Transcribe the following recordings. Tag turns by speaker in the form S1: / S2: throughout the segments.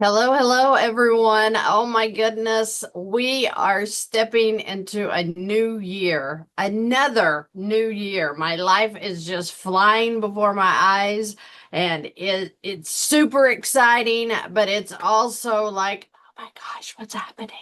S1: Hello, hello, everyone. Oh my goodness. We are stepping into a new year, another new year. My life is just flying before my eyes, and it's super exciting, but it's also like, oh my gosh, what's happening?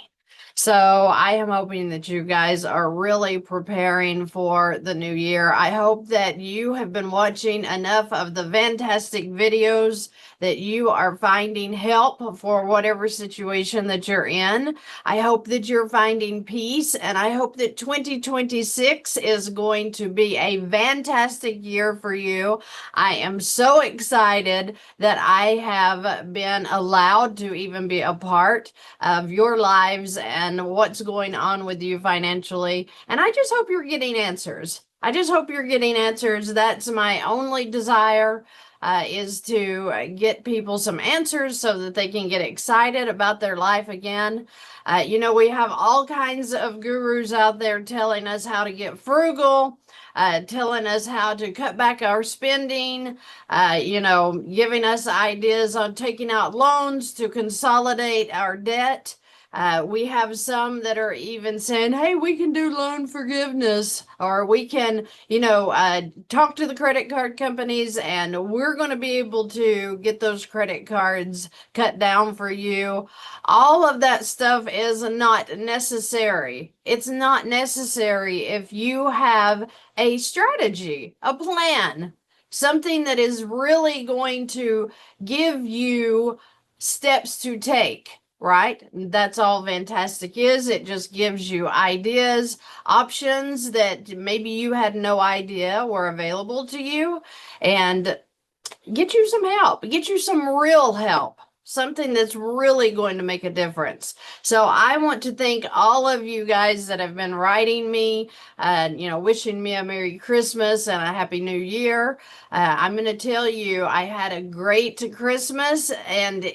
S1: So I am hoping that you guys are really preparing for the new year. I hope that you have been watching enough of the VANNtastic videos that you are finding help for whatever situation that you're in. I hope that you're finding peace, and I hope that 2026 is going to be a fantastic year for you. I am so excited that I have been allowed to even be a part of your lives and what's going on with you financially. And I just hope you're getting answers. I just hope you're getting answers. That's my only desire, is to get people some answers so that they can get excited about their life again. We have all kinds of gurus out there telling us how to get frugal, telling us how to cut back our spending, giving us ideas on taking out loans to consolidate our debt. We have some that are even saying, hey, we can do loan forgiveness, or we can, talk to the credit card companies and we're going to be able to get those credit cards cut down for you. All of that stuff is not necessary. It's not necessary if you have a strategy, a plan, something that is really going to give you steps to take. Right? That's all VANNtastic is. It just gives you ideas, options that maybe you had no idea were available to you, and get you some help, get you some real help, something that's really going to make a difference. So I want to thank all of you guys that have been writing me, wishing me a Merry Christmas and a Happy New Year. I'm going to tell you, I had a great Christmas, and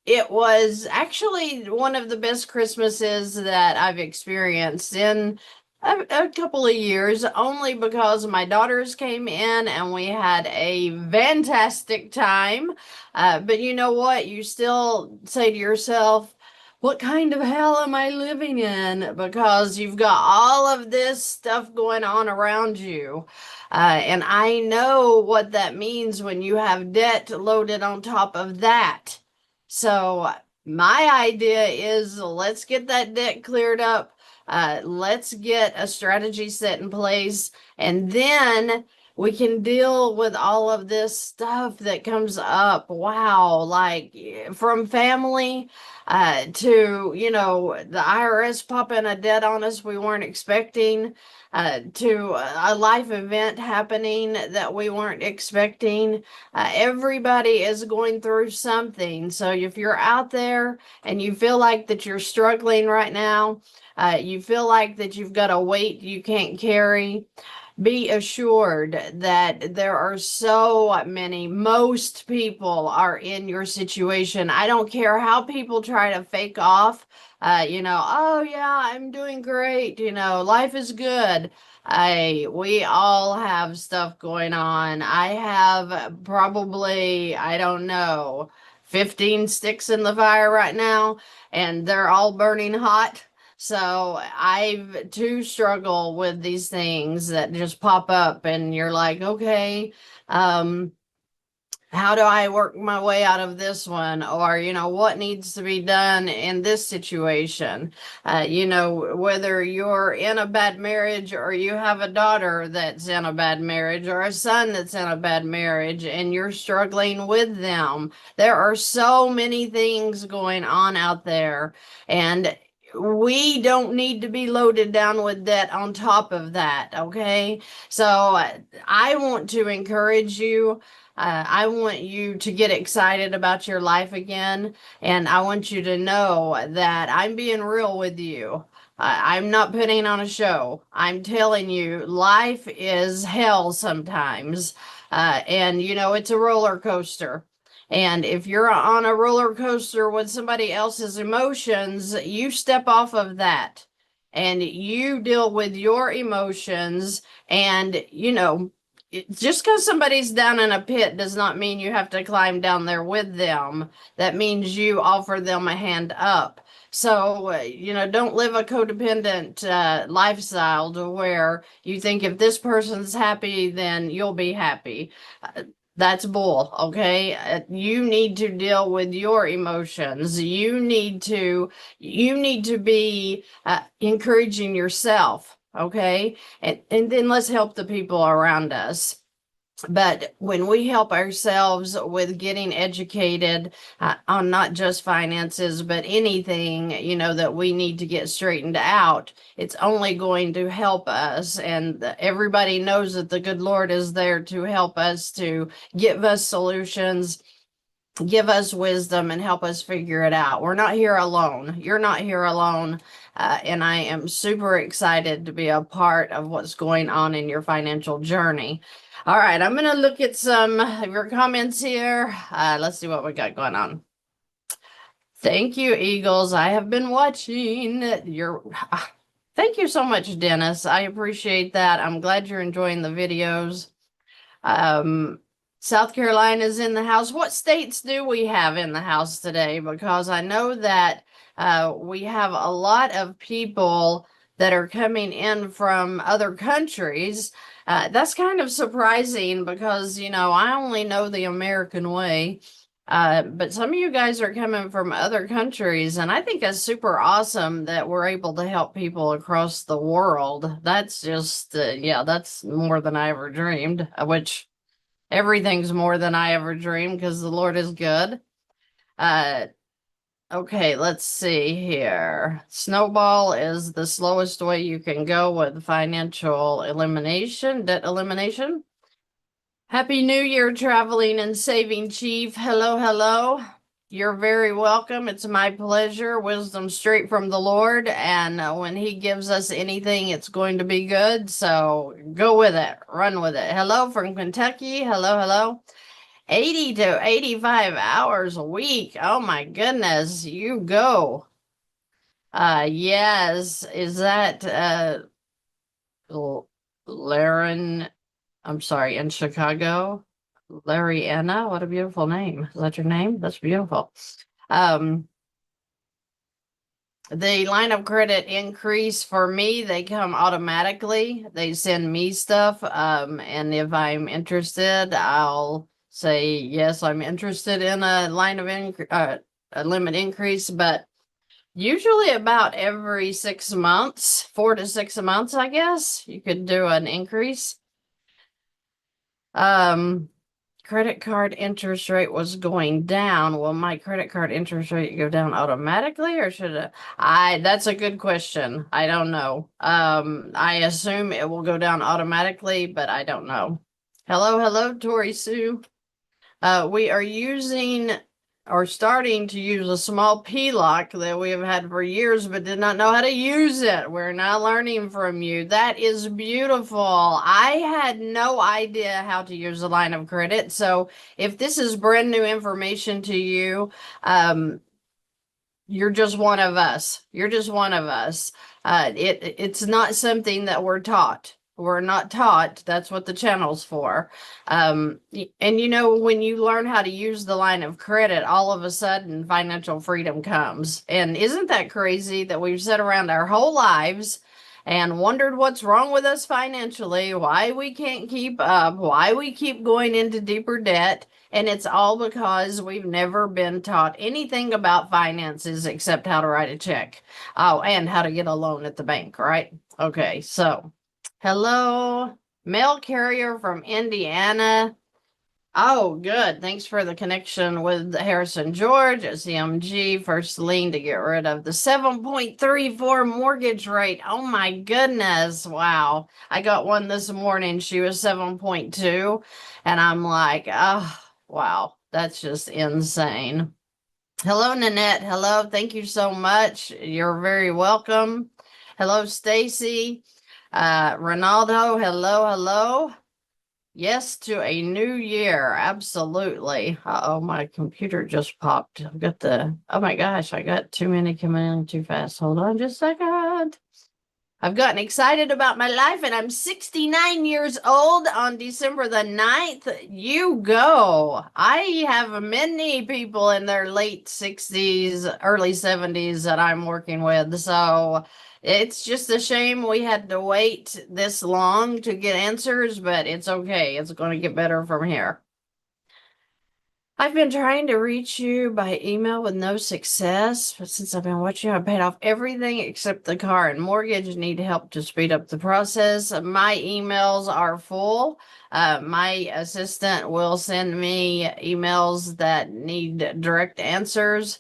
S1: it was actually one of the best Christmases that I've experienced in a couple of years, only because my daughters came in and we had a fantastic time. But you know what? You still say to yourself, what kind of hell am I living in? Because you've got all of this stuff going on around you. And I know what that means when you have debt loaded on top of that. So my idea is, let's get that debt cleared up. Let's get a strategy set in place, and then we can deal with all of this stuff that comes up. Wow, like from family, to, the IRS popping a debt on us we weren't expecting, to a life event happening that we weren't expecting. Everybody is going through something. So if you're out there and you feel like that you're struggling right now, you feel like that you've got a weight you can't carry, be assured that there are so many, most people are in your situation. I don't care how people try to fake off, oh yeah, I'm doing great, life is good. We all have stuff going on. I have probably, I don't know, 15 sticks in the fire right now, and they're all burning hot. So I've too struggle with these things that just pop up, and you're like, okay, how do I work my way out of this one? Or, what needs to be done in this situation? Whether you're in a bad marriage, or you have a daughter that's in a bad marriage, or a son that's in a bad marriage, and you're struggling with them. There are so many things going on out there, and we don't need to be loaded down with debt on top of that. Okay. So I want to encourage you. I want you to get excited about your life again. And I want you to know that I'm being real with you. I'm not putting on a show. I'm telling you, life is hell sometimes. And, it's a roller coaster. And if you're on a roller coaster with somebody else's emotions, you step off of that and you deal with your emotions. And, just because somebody's down in a pit does not mean you have to climb down there with them. That means you offer them a hand up. So, don't live a codependent lifestyle to where you think if this person's happy, then you'll be happy. That's bull, okay? You need to deal with your emotions. You need to be encouraging yourself, okay? And then let's help the people around us. But when we help ourselves with getting educated on not just finances, but anything, that we need to get straightened out, it's only going to help us. And everybody knows that the good Lord is there to help us, to give us solutions, give us wisdom, and help us figure it out. We're not here alone. You're not here alone. And I am super excited to be a part of what's going on in your financial journey. All right, I'm going to look at some of your comments here. Let's see what we got going on. Thank you, Eagles. I have been watching your... Thank you so much, Dennis. I appreciate that. I'm glad you're enjoying the videos. South Carolina is in the house. What states do we have in the house today? Because I know that we have a lot of people that are coming in from other countries. That's kind of surprising because, I only know the American way. But some of you guys are coming from other countries, and I think it's super awesome that we're able to help people across the world. That's just, that's more than I ever dreamed, which everything's more than I ever dreamed because the Lord is good. Okay, let's see here. Snowball is the slowest way you can go with financial elimination, debt elimination. Happy New Year, traveling and saving Chief. Hello, hello. You're very welcome. It's my pleasure. Wisdom straight from the Lord. And when he gives us anything, it's going to be good. So go with it. Run with it. Hello from Kentucky. Hello, hello. 80 to 85 hours a week. Oh my goodness. You go. Yes. Is that Laren? I'm sorry, in Chicago? Lariana, what a beautiful name. Is that your name? That's beautiful. The line of credit increase for me, they come automatically. They send me stuff. And if I'm interested, I'll say, yes, I'm interested in a line of a limit increase, but usually about every 6 months, 4 to 6 months, I guess, you could do an increase. Credit card interest rate was going down. Will my credit card interest rate go down automatically, or should that's a good question. I don't know. I assume it will go down automatically, but I don't know. Hello, Tori Sue. We are using or starting to use a small HELOC that we have had for years, but did not know how to use it. We're now learning from you. That is beautiful. I had no idea how to use a line of credit. So if this is brand new information to you, you're just one of us. You're just one of us. It's not something that we're taught. We're not taught. That's what the channel's for. And when you learn how to use the line of credit, all of a sudden financial freedom comes. And isn't that crazy that we've sat around our whole lives and wondered what's wrong with us financially, why we can't keep up, why we keep going into deeper debt. And it's all because we've never been taught anything about finances except how to write a check. Oh, and how to get a loan at the bank, right? Okay, so hello, mail carrier from Indiana. Oh, good. Thanks for the connection with Harrison George at CMG. First lien to get rid of the 7.34 mortgage rate. Oh my goodness. Wow. I got one this morning. She was 7.2. And I'm like, oh, wow. That's just insane. Hello, Nanette. Hello. Thank you so much. You're very welcome. Hello, Stacy. Ronaldo. Hello. Yes to a new year. Absolutely. Uh-oh, my computer just popped. I've got oh my gosh, I got too many coming in too fast. Hold on just a second. I've gotten excited about my life and I'm 69 years old on December the 9th. You go. I have many people in their late 60s, early 70s that I'm working with. So it's just a shame we had to wait this long to get answers, but it's okay. It's going to get better from here. I've been trying to reach you by email with no success, but since I've been watching you, I paid off everything except the car and mortgage. Need help to speed up the process. My emails are full. My assistant will send me emails that need direct answers.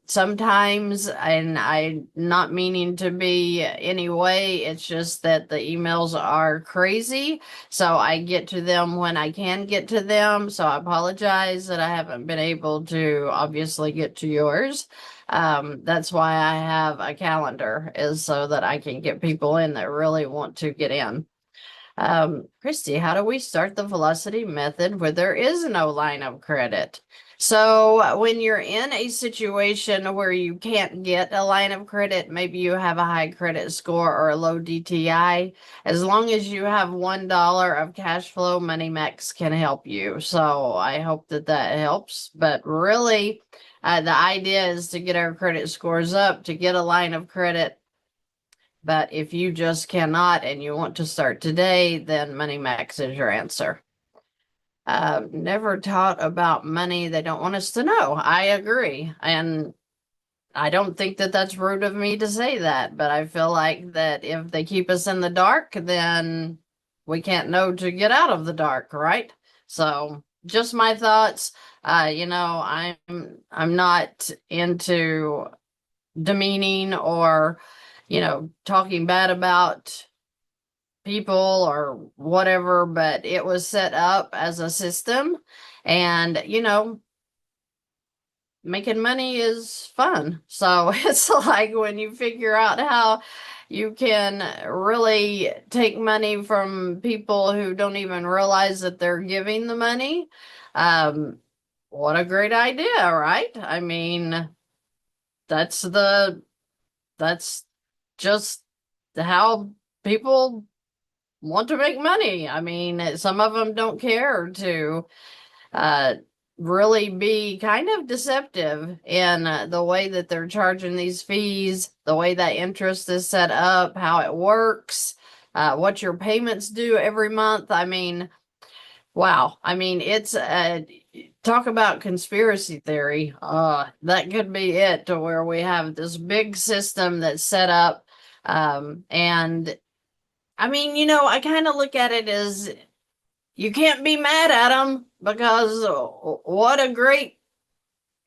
S1: Sometimes, and I'm not meaning to be any way, it's just that the emails are crazy. So I get to them when I can get to them. So I apologize that I haven't been able to obviously get to yours. That's why I have a calendar, is so that I can get people in that really want to get in. Christy, how do we start the velocity method where there is no line of credit? So when you're in a situation where you can't get a line of credit, maybe you have a high credit score or a low DTI, as long as you have $1 of cash flow, MoneyMax can help you. So I hope that that helps. But really, the idea is to get our credit scores up, to get a line of credit. But if you just cannot and you want to start today, then MoneyMax is your answer. Never taught about money. They don't want us to know. I agree. And I don't think that that's rude of me to say that, but I feel like that if they keep us in the dark, then we can't know to get out of the dark, right? So just my thoughts. I'm not into demeaning or talking bad about people or whatever, but it was set up as a system. And, making money is fun. So it's like when you figure out how you can really take money from people who don't even realize that they're giving the money. What a great idea, right? I mean, that's that's just how people want to make money. I mean, some of them don't care to uh, really be kind of deceptive in the way that they're charging these fees, the way that interest is set up, how it works, what your payments do every month. I mean, wow. I mean, it's talk about conspiracy theory. That could be it, to where we have this big system that's set up. And I mean, I kind of look at it as you can't be mad at them, because what a great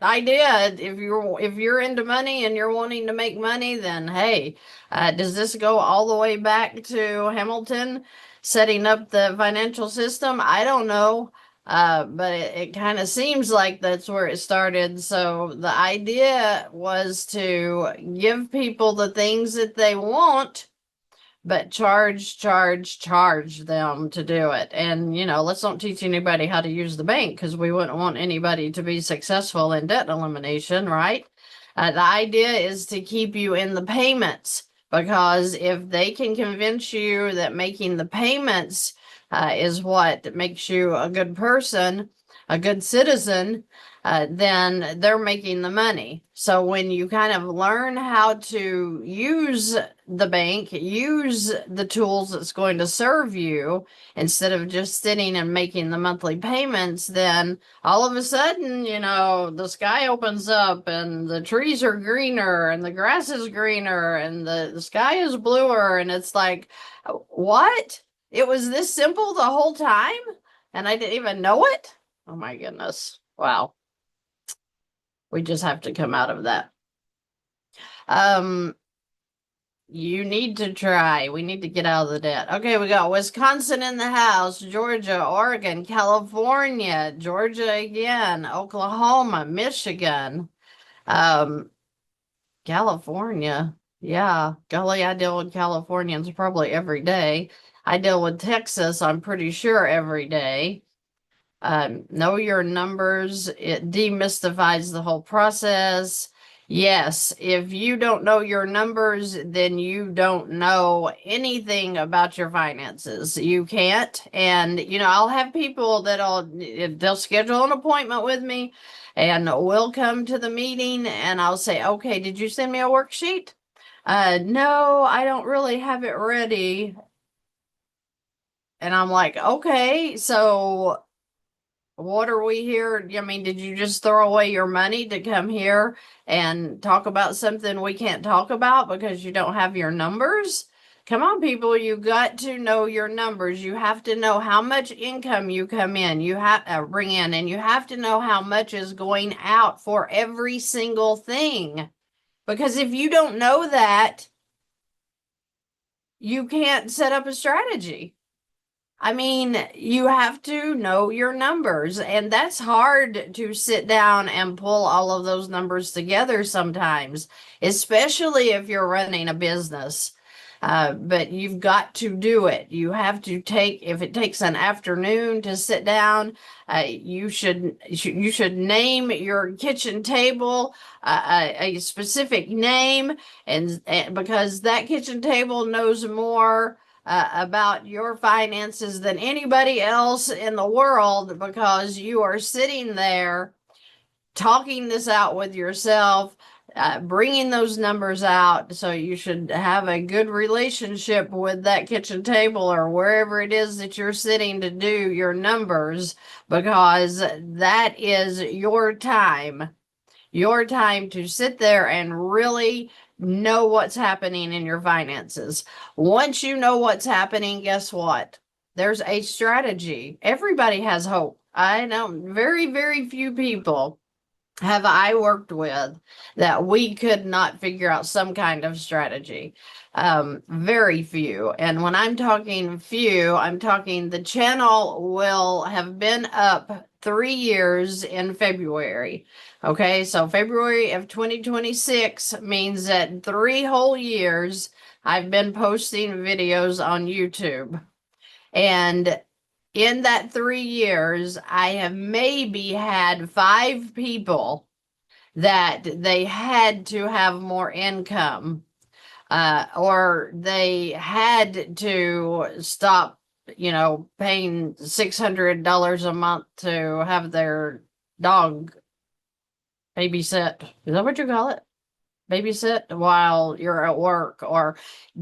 S1: idea. If you're into money and you're wanting to make money, then hey, does this go all the way back to Hamilton setting up the financial system? I don't know. But it kind of seems like that's where it started. So the idea was to give people the things that they want, but charge them to do it. And, let's not teach anybody how to use the bank, because we wouldn't want anybody to be successful in debt elimination, right? The idea is to keep you in the payments, because if they can convince you that making the payments is what makes you a good person, a good citizen, then they're making the money. So when you kind of learn how to use the bank, use the tools that's going to serve you, instead of just sitting and making the monthly payments, then all of a sudden, the sky opens up and the trees are greener and the grass is greener and the sky is bluer. And it's like, what? It was this simple the whole time and I didn't even know it? Oh my goodness. Wow. We just have to come out of that. You need to try. We need to get out of the debt. Okay, we got Wisconsin in the house, Georgia, Oregon, California, Georgia again, Oklahoma, Michigan, California. Yeah, golly, I deal with Californians probably every day. I deal with Texas, I'm pretty sure, every day. Know your numbers. It demystifies the whole process. Yes, if you don't know your numbers, then you don't know anything about your finances. You can't. And, I'll have people they'll schedule an appointment with me and we'll come to the meeting and I'll say, okay, did you send me a worksheet? No, I don't really have it ready. And I'm like, okay, so what are we here? I mean, did you just throw away your money to come here and talk about something we can't talk about because you don't have your numbers? Come on, people, you got to know your numbers. You have to know how much income you come in, you have bring in, and you have to know how much is going out for every single thing. Because if you don't know that, you can't set up a strategy. I mean, you have to know your numbers, and that's hard to sit down and pull all of those numbers together sometimes, especially if you're running a business. But you've got to do it. You have to if it takes an afternoon to sit down, you should name your kitchen table a specific name, and because that kitchen table knows more about your finances than anybody else in the world, because you are sitting there talking this out with yourself, bringing those numbers out. So you should have a good relationship with that kitchen table or wherever it is that you're sitting to do your numbers, because that is your time to sit there and really know what's happening in your finances. Once you know what's happening, guess what? There's a strategy. Everybody has hope. I know very, very few people have I worked with that we could not figure out some kind of strategy. Very few. And when I'm talking few, I'm talking the channel will have been up 3 years in February. Okay, so February of 2026 means that 3 whole years I've been posting videos on YouTube. And in that 3 years, I have maybe had 5 people that they had to have more income, or they had to stop, paying $600 a month to have their dog babysit. Is that what you call it? Babysit while you're at work, or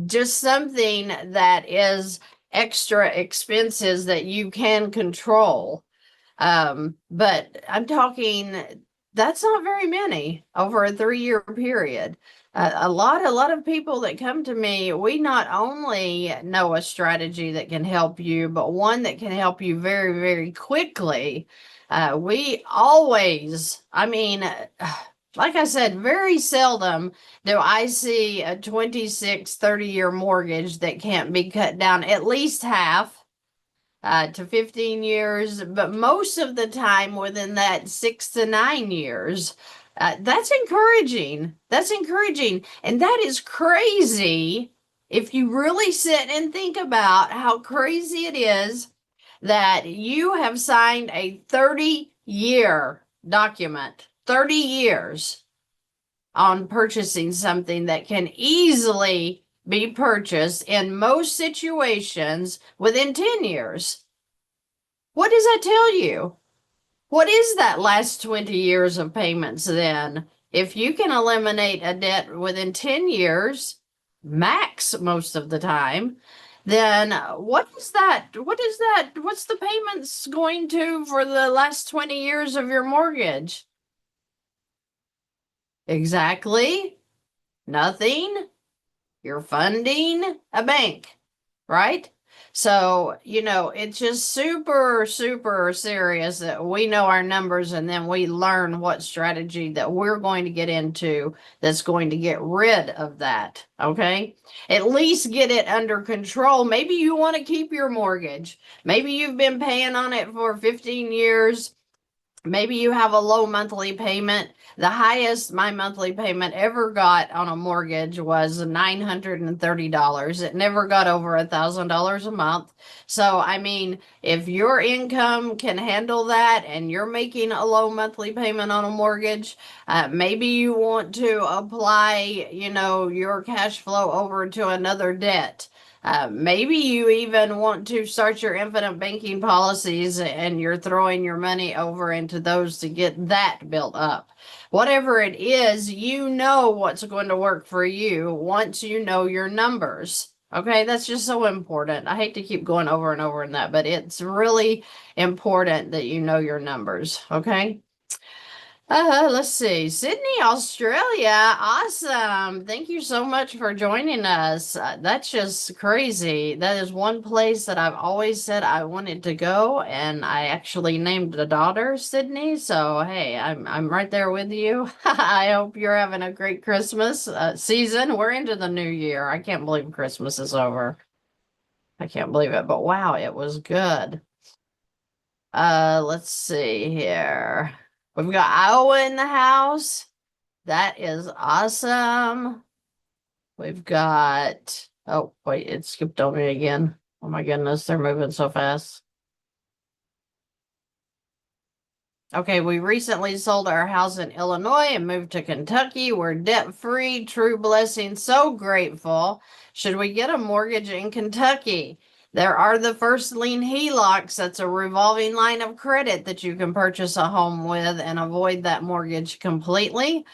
S1: just something that is extra expenses that you can control. But I'm talking, that's not very many over a 3 year period. A lot of people that come to me, we not only know a strategy that can help you, but one that can help you very, very quickly. We always, I mean, like I said, very seldom do I see a 26, 30-year mortgage that can't be cut down at least half to 15 years, but most of the time within that 6 to 9 years. That's encouraging. That's encouraging. And that is crazy if you really sit and think about how crazy it is that you have signed a 30-year document, 30 years on purchasing something that can easily be purchased in most situations within 10 years. What does that tell you? What is that last 20 years of payments then? If you can eliminate a debt within 10 years, max most of the time, then what is that? What is that? What's the payments going to for the last 20 years of your mortgage? Exactly. Nothing. You're funding a bank, right? So, it's just super, super serious that we know our numbers and then we learn what strategy that we're going to get into that's going to get rid of that. Okay. At least get it under control. Maybe you want to keep your mortgage. Maybe you've been paying on it for 15 years Maybe you have a low monthly payment. The highest my monthly payment ever got on a mortgage was $930. It never got over $1,000 a month. So, I mean, if your income can handle that and you're making a low monthly payment on a mortgage, maybe you want to apply, your cash flow over to another debt. Maybe you even want to start your infinite banking policies and you're throwing your money over into those to get that built up. Whatever it is, you know what's going to work for you once you know your numbers. Okay, that's just so important. I hate to keep going over and over in that, but it's really important that you know your numbers. Okay. Let's see. Sydney, Australia. Awesome. Thank you so much for joining us. That's just crazy. That is one place that I've always said I wanted to go, and I actually named the daughter Sydney. So, hey, I'm right there with you. I hope you're having a great Christmas season. We're into the new year. I can't believe Christmas is over. I can't believe it, but wow, it was good. Let's see here. We've got Iowa in the house. That is awesome. We've got, oh, wait, it skipped on me again. Oh my goodness, they're moving so fast. Okay, we recently sold our house in Illinois and moved to Kentucky. We're debt-free, true blessing, so grateful. Should we get a mortgage in Kentucky? There are the first lien HELOCs. That's a revolving line of credit that you can purchase a home with and avoid that mortgage completely.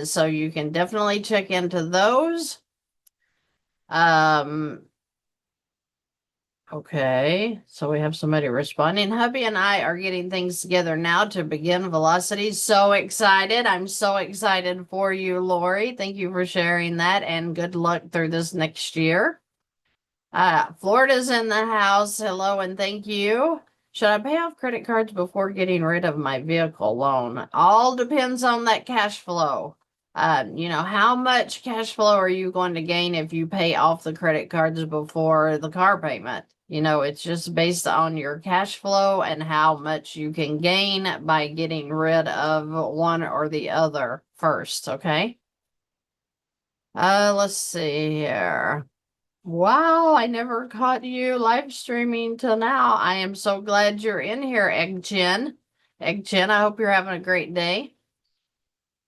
S1: So you can definitely check into those. Okay, so we have somebody responding. Hubby and I are getting things together now to begin Velocity. So excited. I'm so excited for you, Lori. Thank you for sharing that and good luck through this next year. Florida's in the house. Hello and thank you. Should I pay off credit cards before getting rid of my vehicle loan? All depends on that cash flow. How much cash flow are you going to gain if you pay off the credit cards before the car payment? It's just based on your cash flow and how much you can gain by getting rid of one or the other first, okay? Let's see here. Wow, I never caught you live streaming till now. I am so glad you're in here, Egg Chin. Egg Chin, I hope you're having a great day.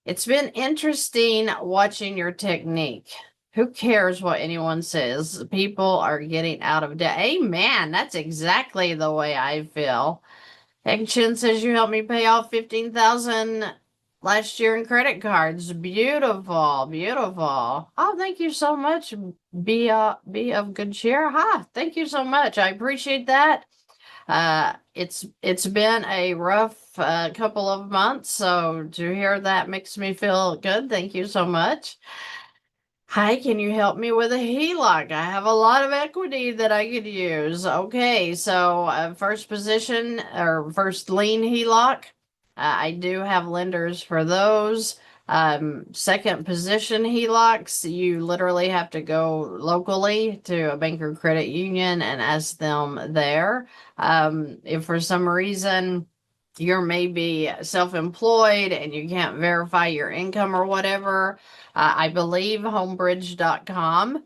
S1: It's been interesting watching your technique. Who cares what anyone says? People are getting out of debt. Amen. That's exactly the way I feel. Egg Chin says you helped me pay off 15,000 last year in credit cards. Beautiful, beautiful. Oh, thank you so much. Be of good cheer. Hi, thank you so much. I appreciate that. It's been a rough couple of months, so to hear that makes me feel good. Thank you so much. Hi, can you help me with a HELOC? I have a lot of equity that I could use. Okay, so first position or first lien HELOC. I do have lenders for those. Second position HELOCs, you literally have to go locally to a bank or credit union and ask them there. If for some reason you're maybe self-employed and you can't verify your income or whatever, I believe homebridge.com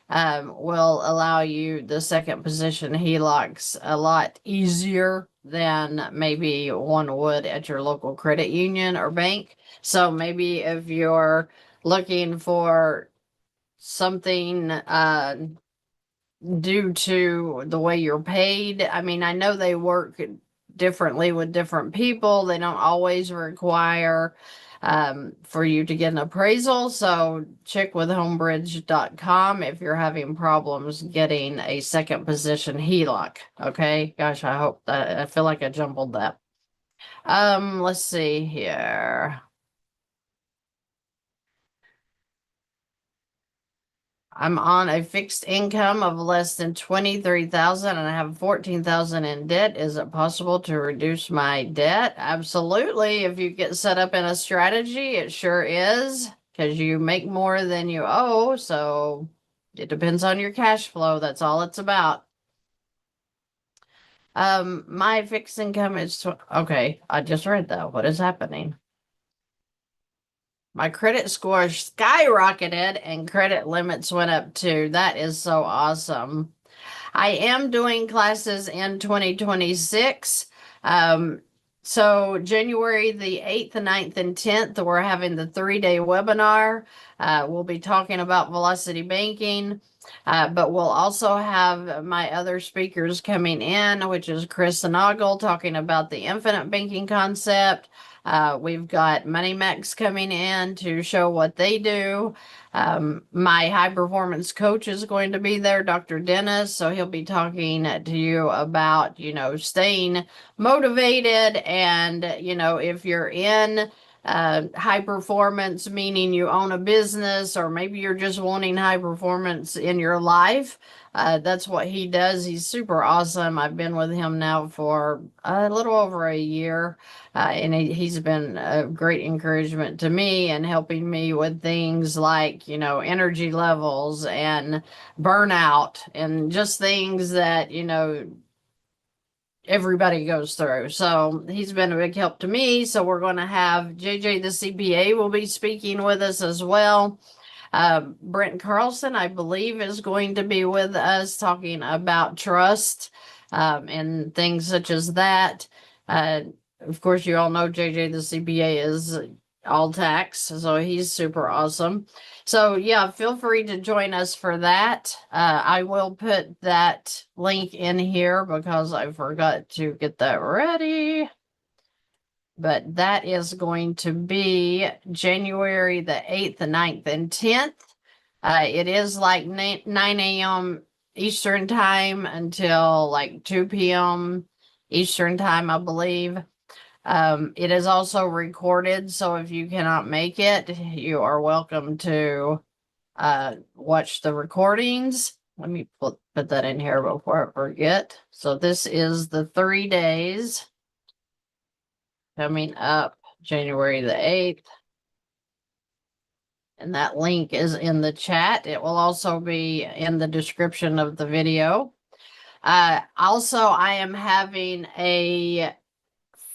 S1: will allow you the second position HELOCs a lot easier than maybe one would at your local credit union or bank. So maybe if you're looking for something due to the way you're paid, I mean, I know they work differently with different people. They don't always require for you to get an appraisal. So check with homebridge.com if you're having problems getting a second position HELOC. Okay. Gosh, I hope that I feel like I jumbled that. Let's see here. I'm on a fixed income of less than 23,000 and I have 14,000 in debt. Is it possible to reduce my debt? Absolutely. If you get set up in a strategy, it sure is because you make more than you owe. So it depends on your cash flow. That's all it's about. My fixed income is okay. I just read that. What is happening? My credit score skyrocketed and credit limits went up too. That is so awesome. I am doing classes in 2026. Um, so January the 8th, 9th, and 10th, we're having the 3-day webinar. We'll be talking about velocity banking, but we'll also have my other speakers coming in, which is Chris and Ogle talking about the infinite banking concept. We've got MoneyMax coming in to show what they do. My high performance coach is going to be there, Dr. Dennis. So he'll be talking to you about, staying motivated. And, if you're in high performance, meaning you own a business, or maybe you're just wanting high performance in your life, that's what he does. He's super awesome. I've been with him now for a little over a year. And he's been a great encouragement to me and helping me with things like, energy levels and burnout and just things that, everybody goes through. So he's been a big help to me. So we're going to have JJ the CPA will be speaking with us as well. Brent Carlson, I believe, is going to be with us talking about trust and things such as that. Of course, you all know JJ the CPA is all tax, so he's super awesome. So yeah, feel free to join us for that. I will put that link in here because I forgot to get that ready. But that is going to be January the 8th, the 9th, and 10th. It is like 9 a.m. Eastern time until like 2 p.m. Eastern time, I believe. It is also recorded, so if you cannot make it, you are welcome to watch the recordings. Let me put that in here before I forget. So this is the 3 days coming up January the 8th. And that link is in the chat. It will also be in the description of the video. Also, I am having a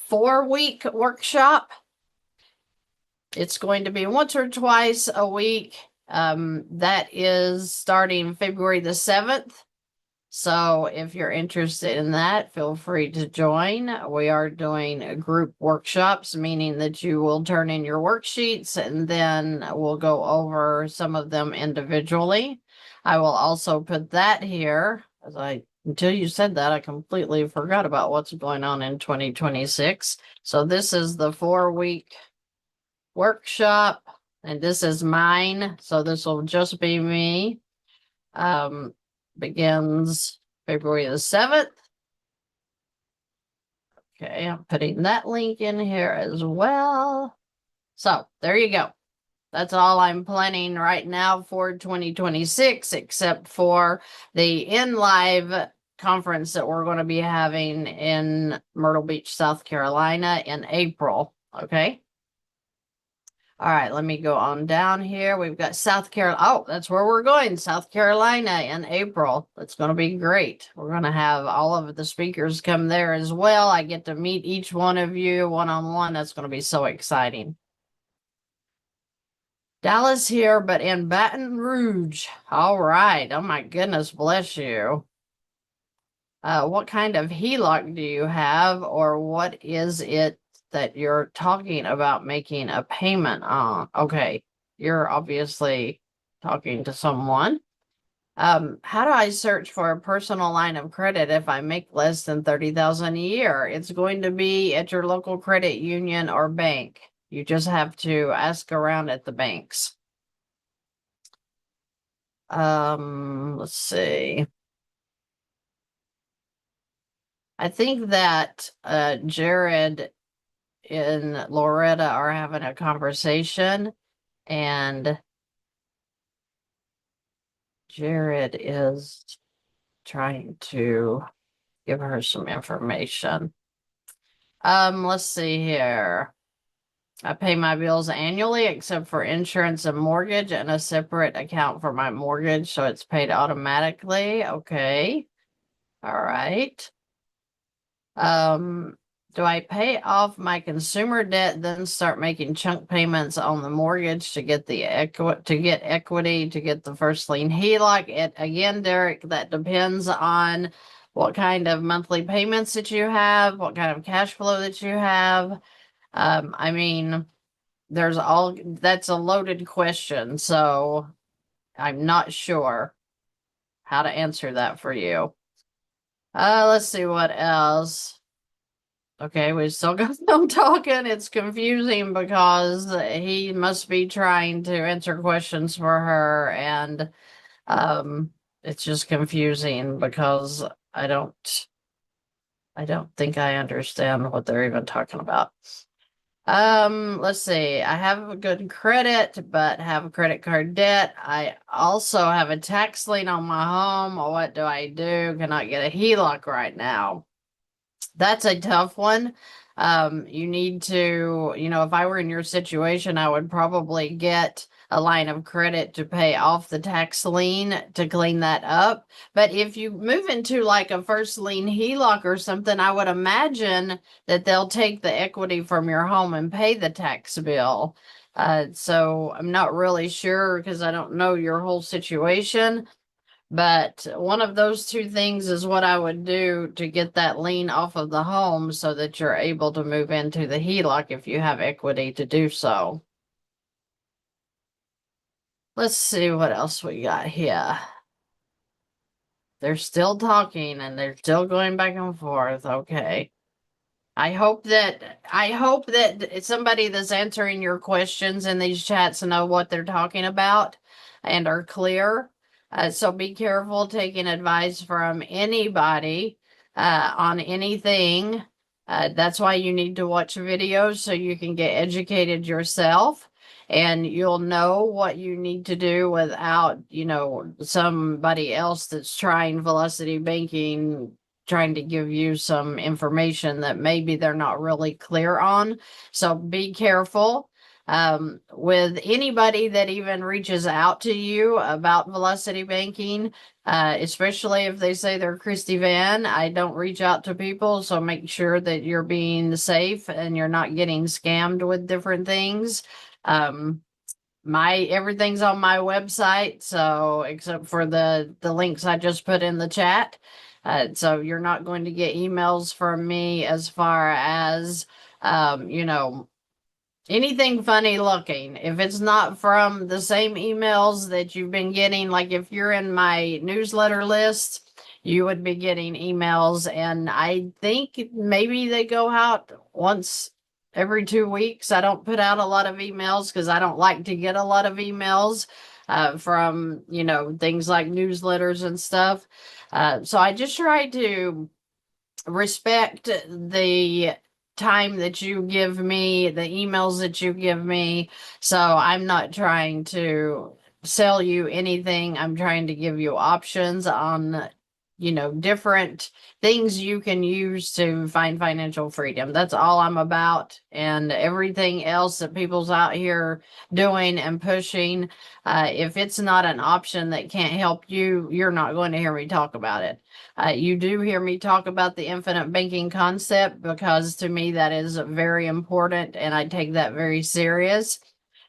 S1: 4-week workshop. It's going to be once or twice a week. That is starting February the 7th. So if you're interested in that, feel free to join. We are doing group workshops, meaning that you will turn in your worksheets and then we'll go over some of them individually. I will also put that here until you said that, I completely forgot about what's going on in 2026. So this is the 4-week workshop, and this is mine. So this will just be me. Begins February the 7th. Okay, I'm putting that link in here as well. So there you go. That's all I'm planning right now for 2026, except for the in-live conference that we're going to be having in Myrtle Beach, South Carolina in April. Okay. All right, let me go on down here. We've got South Carolina. Oh, that's where we're going, South Carolina in April. That's going to be great. We're going to have all of the speakers come there as well. I get to meet each one of you one-on-one. That's going to be so exciting. Dallas here, but in Baton Rouge. All right. Oh, my goodness. Bless you. What kind of HELOC do you have, or what is it that you're talking about making a payment on? Okay, you're obviously talking to someone. How do I search for a personal line of credit if I make less than $30,000 a year? It's going to be at your local credit union or bank. You just have to ask around at the banks. Let's see. I think that Jared and Loretta are having a conversation, and Jared is trying to give her some information. Let's see here. I pay my bills annually except for insurance and mortgage, and a separate account for my mortgage, so it's paid automatically. Okay. All right. Do I pay off my consumer debt, then start making chunk payments on the mortgage to get the equity to get the first lien HELOC? It again, Derek, that depends on what kind of monthly payments that you have, what kind of cash flow that you have. I mean, that's a loaded question, so I'm not sure how to answer that for you. Let's see what else. Okay, we still got them talking. It's confusing because he must be trying to answer questions for her, and it's just confusing because I don't think I understand what they're even talking about. Let's see. I have a good credit, but have credit card debt. I also have a tax lien on my home. What do I do? Cannot get a HELOC right now. That's a tough one. You need to, if I were in your situation, I would probably get a line of credit to pay off the tax lien to clean that up. But if you move into like a first lien HELOC or something, I would imagine that they'll take the equity from your home and pay the tax bill. So I'm not really sure because I don't know your whole situation. But one of those two things is what I would do to get that lien off of the home so that you're able to move into the HELOC if you have equity to do so. Let's see what else we got here. They're still talking and they're still going back and forth. Okay. I hope that it's somebody that's answering your questions in these chats know what they're talking about and are clear. So be careful taking advice from anybody on anything. That's why you need to watch videos so you can get educated yourself and you'll know what you need to do without, somebody else that's trying velocity banking trying to give you some information that maybe they're not really clear on. So be careful. With anybody that even reaches out to you about velocity banking, especially if they say they're Christy VANN, I don't reach out to people. So make sure that you're being safe and you're not getting scammed with different things. Everything's on my website, so except for the links I just put in the chat. So you're not going to get emails from me as far as, anything funny looking. If it's not from the same emails that you've been getting, like if you're in my newsletter list, you would be getting emails. And I think maybe they go out once every 2 weeks. I don't put out a lot of emails because I don't like to get a lot of emails from, things like newsletters and stuff. So I just try to respect the time that you give me, the emails that you give me. So I'm not trying to sell you anything. I'm trying to give you options on, different things you can use to find financial freedom. That's all I'm about. And everything else that people's out here doing and pushing, if it's not an option that can't help you, you're not going to hear me talk about it. You do hear me talk about the infinite banking concept because to me that is very important and I take that very serious.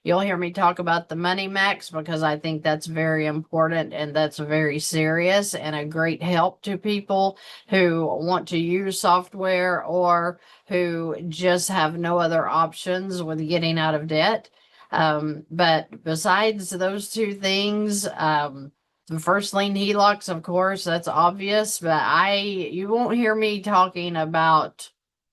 S1: You'll hear me talk about the money max because I think that's very important and that's very serious and a great help to people who want to use software or who just have no other options with getting out of debt. But besides those two things, the first lien HELOCs, of course, that's obvious, but you won't hear me talking about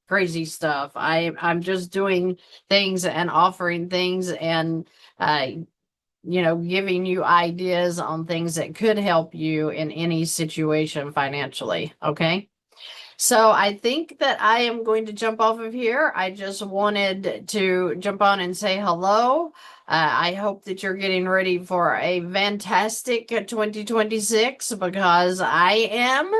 S1: crazy stuff. I'm just doing things and offering things and giving you ideas on things that could help you in any situation financially. Okay. So I think that I am going to jump off of here. I just wanted to jump on and say hello. I hope that you're getting ready for a fantastic 2026 because I am.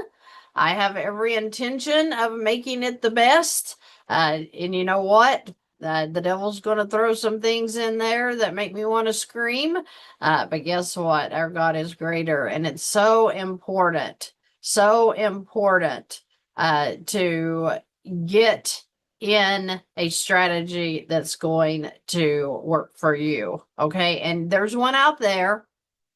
S1: I have every intention of making it the best. And you know what? The devil's going to throw some things in there that make me want to scream. But guess what? Our God is greater. And it's so important to get in a strategy that's going to work for you. Okay. And there's one out there.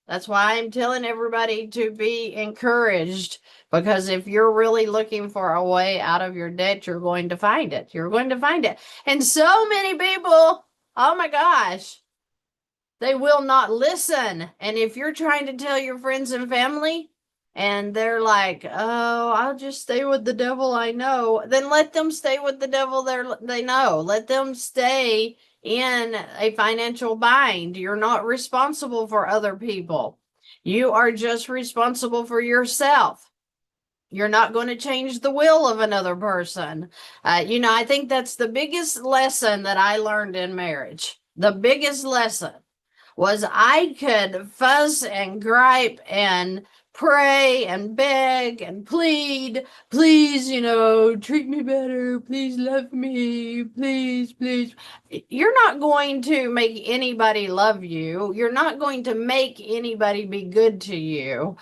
S1: That's why I'm telling everybody to be encouraged, because if you're really looking for a way out of your debt, you're going to find it. You're going to find it. And so many people, oh my gosh, they will not listen. And if you're trying to tell your friends and family and they're like, oh, I'll just stay with the devil I know, then let them stay with the devil they know. Let them stay in a financial bind. You're not responsible for other people. You are just responsible for yourself. You're not going to change the will of another person. I think that's the biggest lesson that I learned in marriage. The biggest lesson was I could fuss and gripe and pray and beg and plead, please, treat me better, please love me, please, please. You're not going to make anybody love you. You're not going to make anybody be good to you.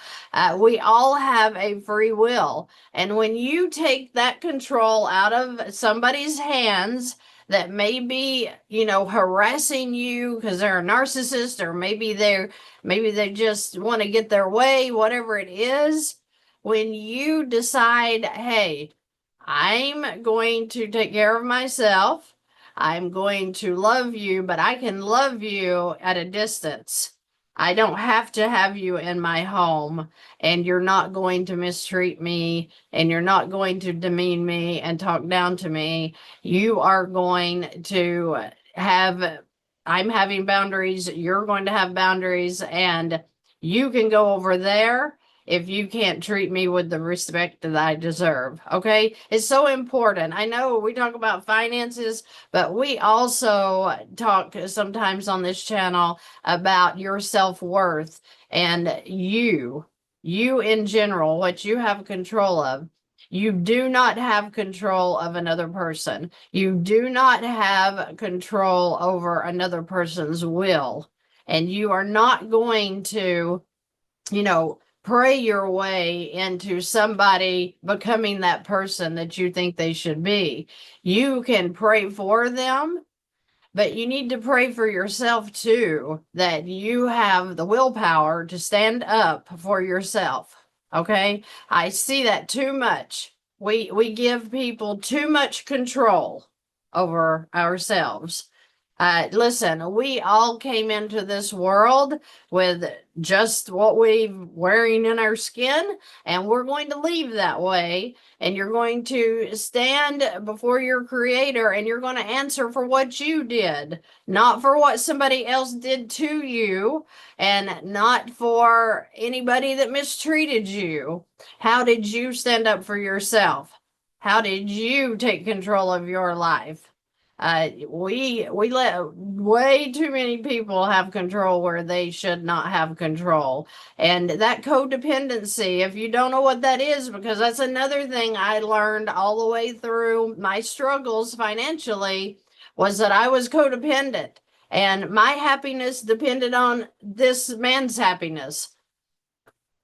S1: We all have a free will. And when you take that control out of somebody's hands, that may be, harassing you because they're a narcissist, or maybe they just want to get their way, whatever it is. When you decide, hey, I'm going to take care of myself, I'm going to love you, but I can love you at a distance. I don't have to have you in my home, and you're not going to mistreat me, and you're not going to demean me and talk down to me. You are going to I'm having boundaries, you're going to have boundaries, and you can go over there if you can't treat me with the respect that I deserve. Okay. It's so important. I know we talk about finances, but we also talk sometimes on this channel about your self-worth and you in general, what you have control of. You do not have control of another person. You do not have control over another person's will. And you are not going to, pray your way into somebody becoming that person that you think they should be. You can pray for them, but you need to pray for yourself too, that you have the willpower to stand up for yourself. Okay? I see that too much. We give people too much control over ourselves. Listen, we all came into this world with just what we're wearing in our skin, and we're going to leave that way. And you're going to stand before your creator, and you're going to answer for what you did, not for what somebody else did to you, and not for anybody that mistreated you. How did you stand up for yourself? How did you take control of your life? We let way too many people have control where they should not have control. And that codependency, if you don't know what that is, because that's another thing I learned all the way through my struggles financially, was that I was codependent and my happiness depended on this man's happiness.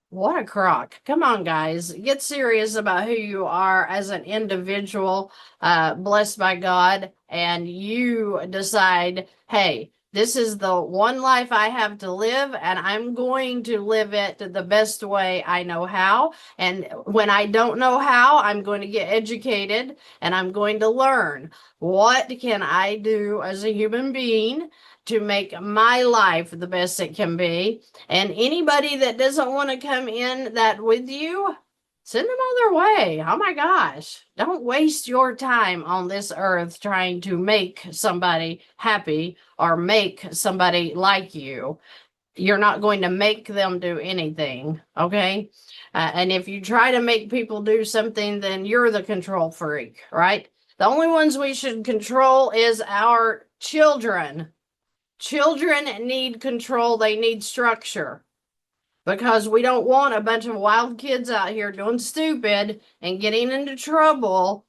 S1: What a crock. Come on, guys. Get serious about who you are as an individual, blessed by God, and you decide, hey, this is the one life I have to live, and I'm going to live it the best way I know how. And when I don't know how, I'm going to get educated, and I'm going to learn. What can I do as a human being to make my life the best it can be? And anybody that doesn't want to come in that with you, send them on their way. Oh my gosh. Don't waste your time on this earth trying to make somebody happy or make somebody like you. You're not going to make them do anything. Okay. And if you try to make people do something, then you're the control freak, right? The only ones we should control is our children. Children need control. They need structure, because we don't want a bunch of wild kids out here doing stupid and getting into trouble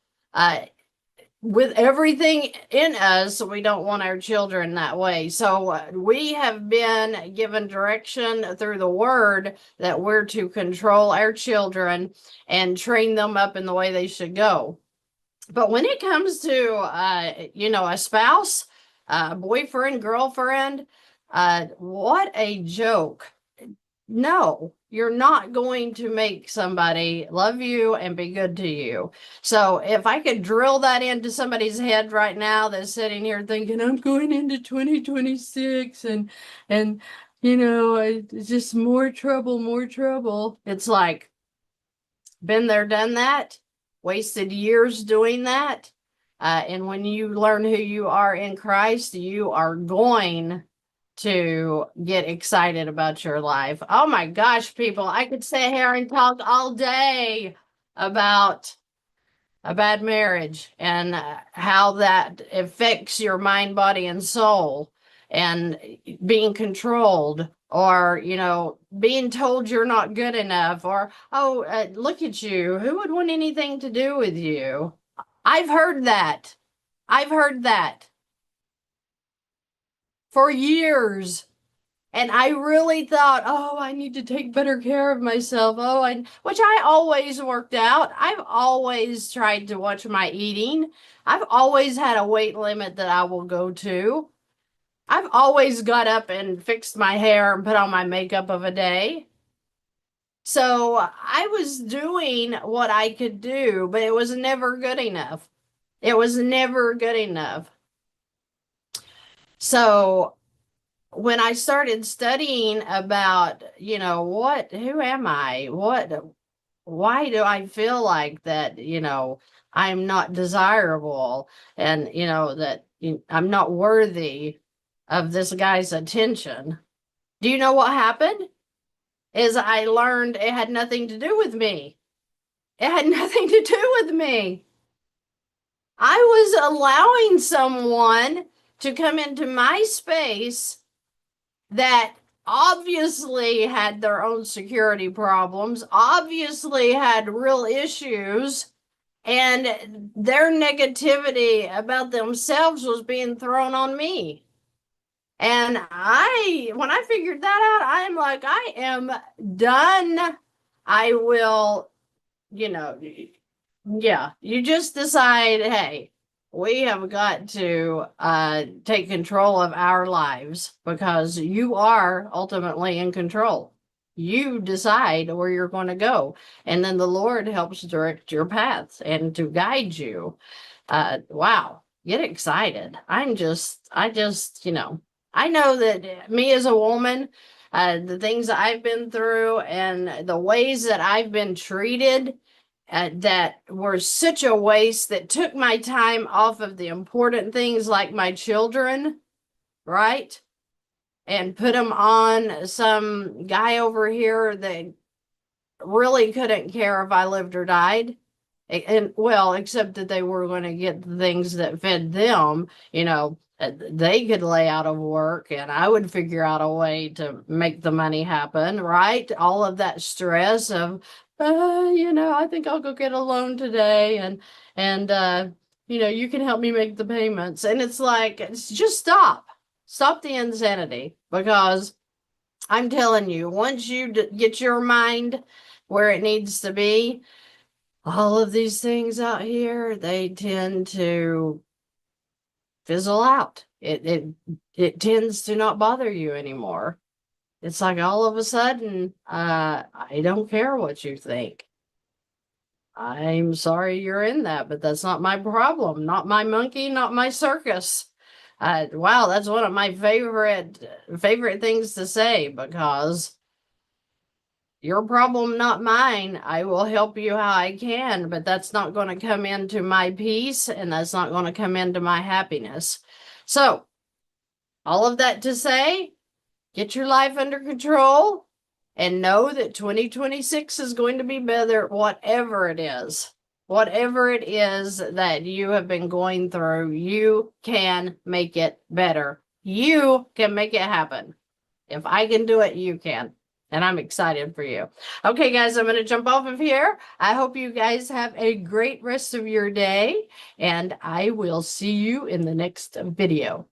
S1: with everything in us. We don't want our children that way. So we have been given direction through the word that we're to control our children and train them up in the way they should go. But when it comes to, you know, a spouse, boyfriend, girlfriend, what a joke. No, you're not going to make somebody love you and be good to you. So if I could drill that into somebody's head right now that's sitting here thinking, I'm going into 2026 and you know, it's just more trouble, more trouble. It's like, been there, done that, wasted years doing that. And when you learn who you are in Christ, you are going to get excited about your life. Oh my gosh, people, I could sit here and talk all day about a bad marriage and how that affects your mind, body, and soul, and being controlled, or, you know, being told you're not good enough, or, oh, look at you. Who would want anything to do with you? I've heard that. I've heard that for years. And I really thought, oh, I need to take better care of myself. Oh, and which I always worked out. I've always tried to watch my eating. I've always had a weight limit that I will go to. I've always got up and fixed my hair and put on my makeup of a day. So I was doing what I could do, but it was never good enough. It was never good enough. So when I started studying about, you know, who am I? Why do I feel like that, you know, I'm not desirable, and, you know, that I'm not worthy of this guy's attention? Do you know what happened? Is I learned it had nothing to do with me. It had nothing to do with me. I was allowing someone to come into my space that obviously had their own security problems, obviously had real issues, and their negativity about themselves was being thrown on me. And when I figured that out, I'm like, I am done. I will, you know, yeah, you just decide, hey, we have got to take control of our lives, because you are ultimately in control. You decide where you're going to go, and then the Lord helps direct your paths and to guide you. Wow, get excited. I just, you know, I know that me as a woman, the things I've been through and the ways that I've been treated, that were such a waste, that took my time off of the important things like my children, right? And put them on some guy over here that really couldn't care if I lived or died. And well, except that they were going to get the things that fed them, you know, they could lay out of work and I would figure out a way to make the money happen, right? All of that stress of, you know, I think I'll go get a loan today, and you know, you can help me make the payments. And it's like, just stop the insanity, because I'm telling you, once you get your mind where it needs to be, all of these things out here, they tend to fizzle out. It tends to not bother you anymore. It's like all of a sudden, I don't care what you think. I'm sorry you're in that, but that's not my problem, not my monkey, not my circus. Wow, that's one of my favorite things to say, because your problem, not mine. I will help you how I can, but that's not going to come into my peace, and that's not going to come into my happiness. So, all of that to say, get your life under control and know that 2026 is going to be better, whatever it is. Whatever it is that you have been going through, you can make it better. You can make it happen. If I can do it, you can. And I'm excited for you. Okay, guys, I'm going to jump off of here. I hope you guys have a great rest of your day, and I will see you in the next video.